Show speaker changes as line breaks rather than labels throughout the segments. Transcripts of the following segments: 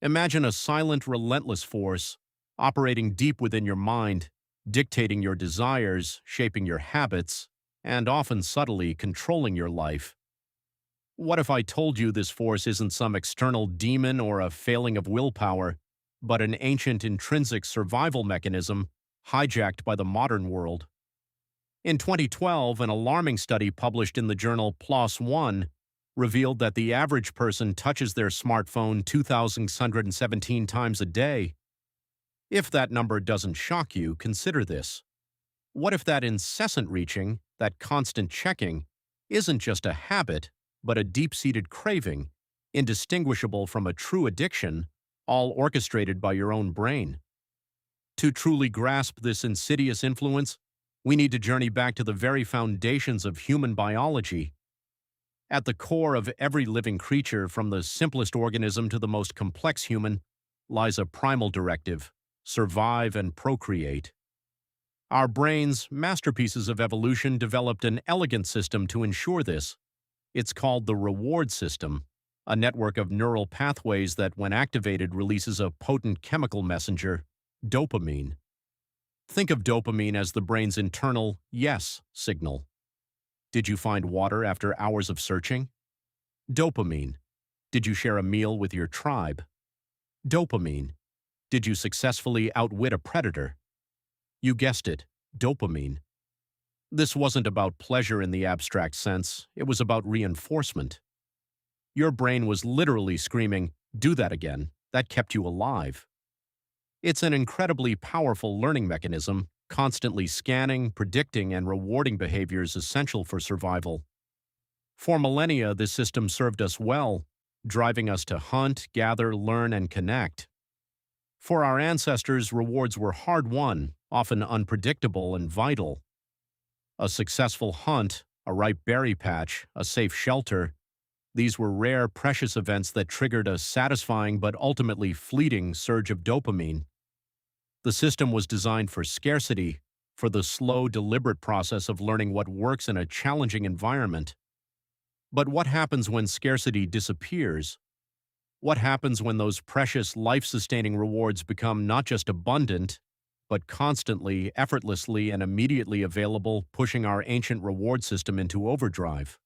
Imagine a silent, relentless force operating deep within your mind, dictating your desires, shaping your habits, and often subtly controlling your life. What if I told you this force isn't some external demon or a failing of willpower, but an ancient intrinsic survival mechanism hijacked by the modern world? In 2012, an alarming study published in the journal PLoS One revealed that the average person touches their smartphone 2,617 times a day. If that number doesn't shock you, consider this. What if that incessant reaching, that constant checking, isn't just a habit, but a deep-seated craving, indistinguishable from a true addiction, all orchestrated by your own brain? To truly grasp this insidious influence, we need to journey back to the very foundations of human biology. At the core of every living creature, from the simplest organism to the most complex human, lies a primal directive: survive and procreate. Our brains, masterpieces of evolution, developed an elegant system to ensure this. It's called the reward system, a network of neural pathways that, when activated, releases a potent chemical messenger: dopamine. Think of dopamine as the brain's internal yes signal. Did you find water after hours of searching? Dopamine. Did you share a meal with your tribe? Dopamine. Did you successfully outwit a predator? You guessed it, dopamine. This wasn't about pleasure in the abstract sense, it was about reinforcement. Your brain was literally screaming, "Do that again," that kept you alive. It's an incredibly powerful learning mechanism, constantly scanning, predicting, and rewarding behaviors essential for survival. For millennia, this system served us well, driving us to hunt, gather, learn, and connect. For our ancestors, rewards were hard-won, often unpredictable and vital. A successful hunt, a ripe berry patch, a safe shelter — these were rare, precious events that triggered a satisfying but ultimately fleeting surge of dopamine. The system was designed for scarcity, for the slow, deliberate process of learning what works in a challenging environment. But what happens when scarcity disappears? What happens when those precious, life-sustaining rewards become not just abundant, but constantly, effortlessly, and immediately available, pushing our ancient reward system into overdrive?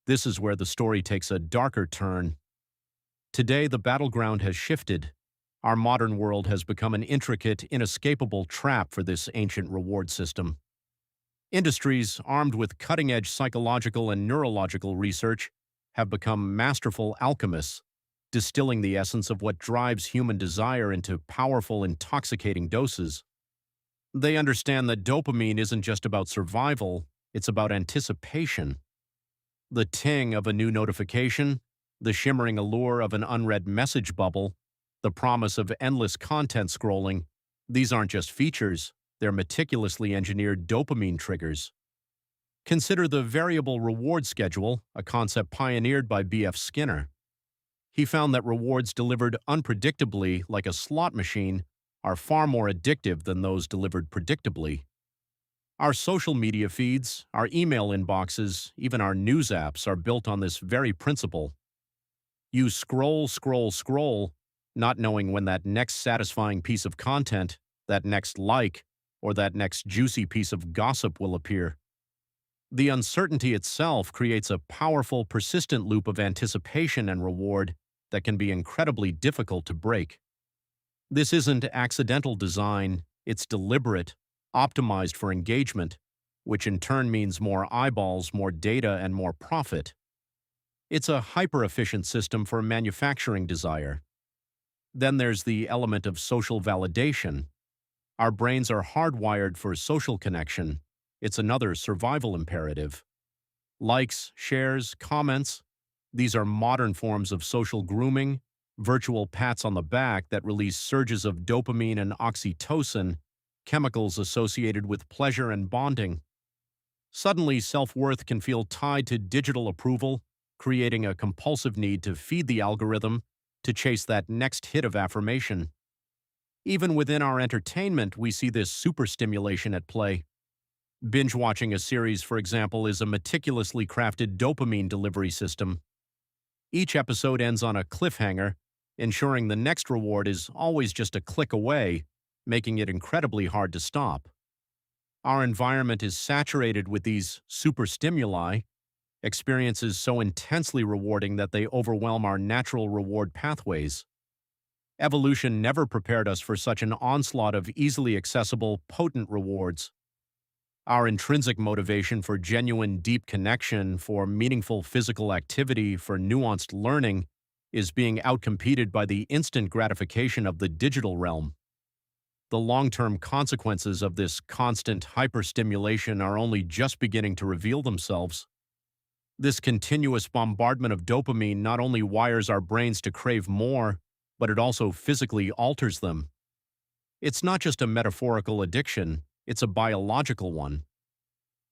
This is where the story takes a darker turn. Today, the battleground has shifted. Our modern world has become an intricate, inescapable trap for this ancient reward system. Industries, armed with cutting-edge psychological and neurological research, have become masterful alchemists, distilling the essence of what drives human desire into powerful, intoxicating doses. They understand that dopamine isn't just about survival, it's about anticipation. The ting of a new notification, the shimmering allure of an unread message bubble, the promise of endless content scrolling — these aren't just features, they're meticulously engineered dopamine triggers. Consider the variable reward schedule, a concept pioneered by B.F. Skinner. He found that rewards delivered unpredictably, like a slot machine, are far more addictive than those delivered predictably. Our social media feeds, our email inboxes, even our news apps are built on this very principle. You scroll, scroll, scroll, not knowing when that next satisfying piece of content, that next like, or that next juicy piece of gossip will appear. The uncertainty itself creates a powerful, persistent loop of anticipation and reward that can be incredibly difficult to break. This isn't accidental design, it's deliberate, optimized for engagement, which in turn means more eyeballs, more data, and more profit. It's a hyper-efficient system for manufacturing desire. Then there's the element of social validation. Our brains are hardwired for social connection. It's another survival imperative. Likes, shares, comments — these are modern forms of social grooming, virtual pats on the back that release surges of dopamine and oxytocin, chemicals associated with pleasure and bonding. Suddenly, self-worth can feel tied to digital approval, creating a compulsive need to feed the algorithm, to chase that next hit of affirmation. Even within our entertainment, we see this superstimulation at play. Binge-watching a series, for example, is a meticulously crafted dopamine delivery system. Each episode ends on a cliffhanger, ensuring the next reward is always just a click away, making it incredibly hard to stop. Our environment is saturated with these super stimuli, experiences so intensely rewarding that they overwhelm our natural reward pathways. Evolution never prepared us for such an onslaught of easily accessible, potent rewards. Our intrinsic motivation for genuine, deep connection, for meaningful physical activity, for nuanced learning, is being outcompeted by the instant gratification of the digital realm. The long-term consequences of this constant hyperstimulation are only just beginning to reveal themselves. This continuous bombardment of dopamine not only wires our brains to crave more, but it also physically alters them. It's not just a metaphorical addiction, it's a biological one.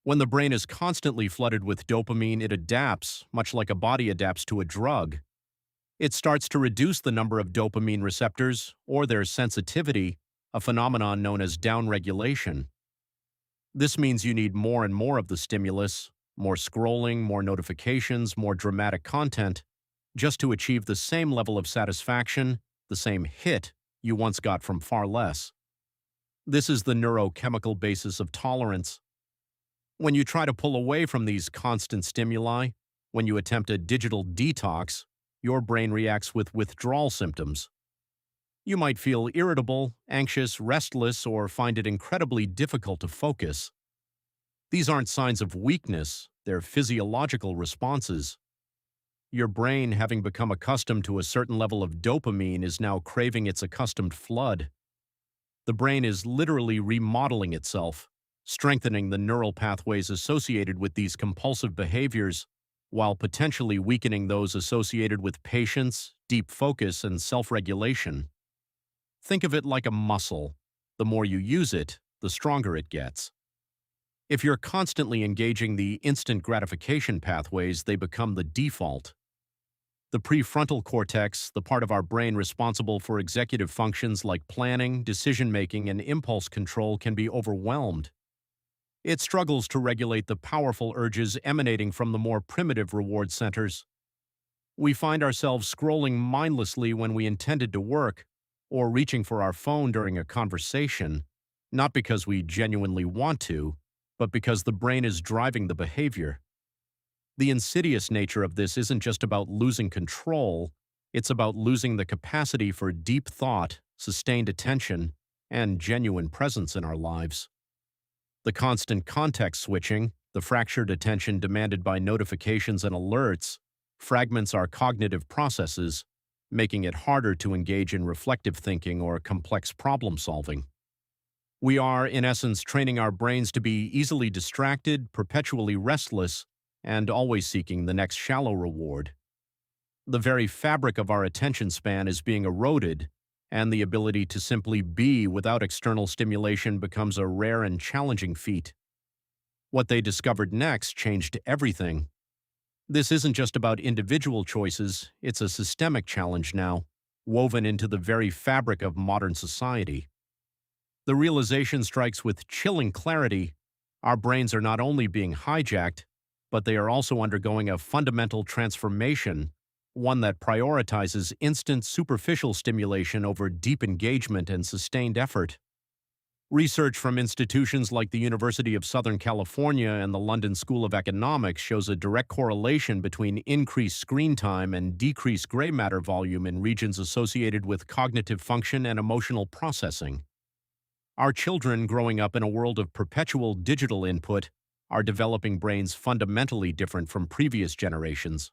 When the brain is constantly flooded with dopamine, it adapts, much like a body adapts to a drug. It starts to reduce the number of dopamine receptors, or their sensitivity, a phenomenon known as downregulation. This means you need more and more of the stimulus, more scrolling, more notifications, more dramatic content, just to achieve the same level of satisfaction, the same hit you once got from far less. This is the neurochemical basis of tolerance. When you try to pull away from these constant stimuli, when you attempt a digital detox, your brain reacts with withdrawal symptoms. You might feel irritable, anxious, restless, or find it incredibly difficult to focus. These aren't signs of weakness, they're physiological responses. Your brain, having become accustomed to a certain level of dopamine, is now craving its accustomed flood. The brain is literally remodeling itself, strengthening the neural pathways associated with these compulsive behaviors, while potentially weakening those associated with patience, deep focus, and self-regulation. Think of it like a muscle. The more you use it, the stronger it gets. If you're constantly engaging the instant gratification pathways, they become the default. The prefrontal cortex, the part of our brain responsible for executive functions like planning, decision-making, and impulse control, can be overwhelmed. It struggles to regulate the powerful urges emanating from the more primitive reward centers. We find ourselves scrolling mindlessly when we intended to work, or reaching for our phone during a conversation, not because we genuinely want to, but because the brain is driving the behavior. The insidious nature of this isn't just about losing control, it's about losing the capacity for deep thought, sustained attention, and genuine presence in our lives. The constant context switching, the fractured attention demanded by notifications and alerts, fragments our cognitive processes, making it harder to engage in reflective thinking or complex problem solving. We are, in essence, training our brains to be easily distracted, perpetually restless, and always seeking the next shallow reward. The very fabric of our attention span is being eroded, and the ability to simply be without external stimulation becomes a rare and challenging feat. What they discovered next changed everything. This isn't just about individual choices, it's a systemic challenge now, woven into the very fabric of modern society. The realization strikes with chilling clarity. Our brains are not only being hijacked, but they are also undergoing a fundamental transformation, one that prioritizes instant superficial stimulation over deep engagement and sustained effort. Research from institutions like the University of Southern California and the London School of Economics shows a direct correlation between increased screen time and decreased gray matter volume in regions associated with cognitive function and emotional processing. Our children, growing up in a world of perpetual digital input, are developing brains fundamentally different from previous generations.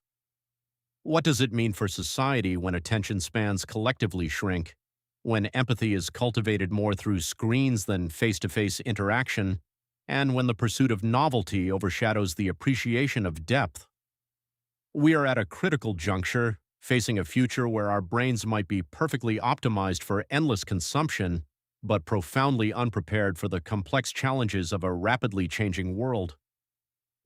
What does it mean for society when attention spans collectively shrink, when empathy is cultivated more through screens than face-to-face interaction, and when the pursuit of novelty overshadows the appreciation of depth? We are at a critical juncture, facing a future where our brains might be perfectly optimized for endless consumption, but profoundly unprepared for the complex challenges of a rapidly changing world.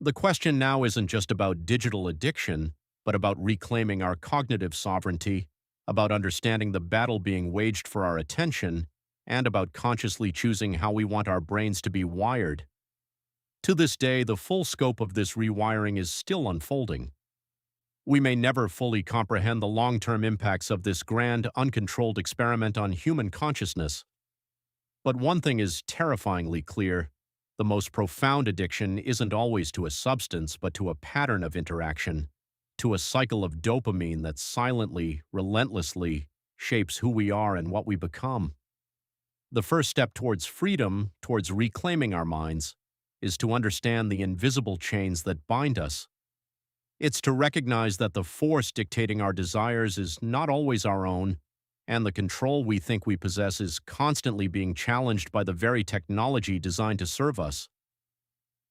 The question now isn't just about digital addiction, but about reclaiming our cognitive sovereignty, about understanding the battle being waged for our attention, and about consciously choosing how we want our brains to be wired. To this day, the full scope of this rewiring is still unfolding. We may never fully comprehend the long-term impacts of this grand, uncontrolled experiment on human consciousness. But one thing is terrifyingly clear. The most profound addiction isn't always to a substance, but to a pattern of interaction, to a cycle of dopamine that silently, relentlessly shapes who we are and what we become. The first step towards freedom, towards reclaiming our minds, is to understand the invisible chains that bind us. It's to recognize that the force dictating our desires is not always our own, and the control we think we possess is constantly being challenged by the very technology designed to serve us.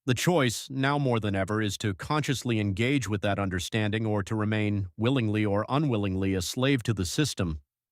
The choice, now more than ever, is to consciously engage with that understanding or to remain, willingly or unwillingly, a slave to the system.